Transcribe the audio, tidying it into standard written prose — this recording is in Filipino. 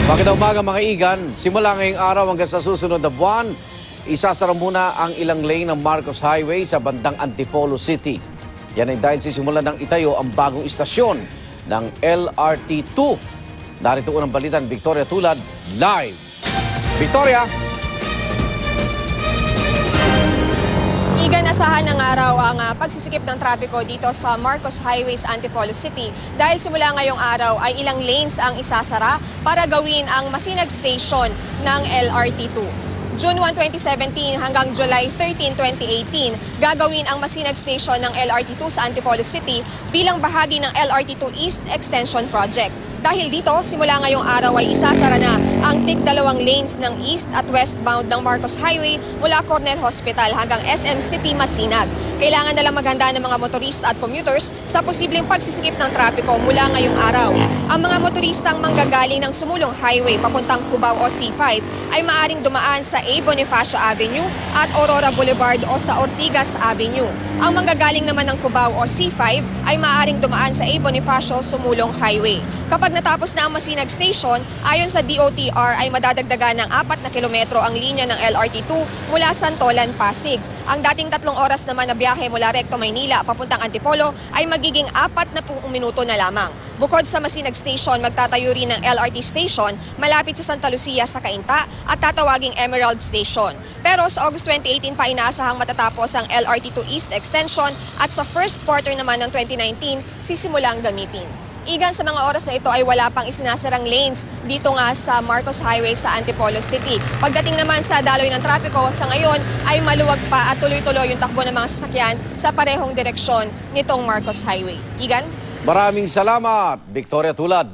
Magandang umaga mga igan. Simula ngayong araw hanggang sa susunod na buwan, isasara muna ang ilang lane ng Marcos Highway sa bandang Antipolo City. Yan ay dahil sisimulan ng itayo ang bagong istasyon ng LRT2. Narito unang balitan, Victoria Tulad, live. Victoria! Igan, asahan ng araw ang pagsisikip ng trapiko dito sa Marcos Highway sa Antipolo City dahil simula ngayong araw ay ilang lanes ang isasara para gawin ang Masinag Station ng LRT2. June 1, 2017 hanggang July 13, 2018, gagawin ang Masinag Station ng LRT2 sa Antipolo City bilang bahagi ng LRT2 East Extension Project. Dahil dito, simula ngayong araw ay isasara na ang tig-dalawang lanes ng east at westbound ng Marcos Highway mula Cornell Hospital hanggang SM City, Masinag. Kailangan nalang maghanda ng mga motorista at commuters sa posibleng pagsisikip ng trapiko mula ngayong araw. Ang mga motoristang manggagaling ng sumulong highway papuntang Cubao o C5 ay maaring dumaan sa A. Bonifacio Avenue at Aurora Boulevard o sa Ortigas Avenue. Ang manggagaling naman ng Cubao o C5 ay maaring dumaan sa A. Bonifacio Sumulong Highway. Kapag natapos na ang Masinag Station, ayon sa DOTR ay madadagdagan ng 4 na kilometro ang linya ng LRT2 mula Santolan, Pasig. Ang dating 3 oras naman na biyahe mula Recto, Maynila papuntang Antipolo ay magiging 40 minuto na lamang. Bukod sa Masinag Station, magtatayo rin ng LRT Station malapit sa Santa Lucia sa Cainta at tatawaging Emerald Station. Pero sa August 2018 pa inaasahang matatapos ang LRT2 East Extension at sa first quarter naman ng 2019 sisimulang gamitin. Igan, sa mga oras na ito ay wala pang isinasarang lanes dito nga sa Marcos Highway sa Antipolo City. Pagdating naman sa daloy ng trapiko, sa ngayon ay maluwag pa at tuloy-tuloy yung takbo ng mga sasakyan sa parehong direksyon nitong Marcos Highway. Igan? Maraming salamat, Victoria Tulad.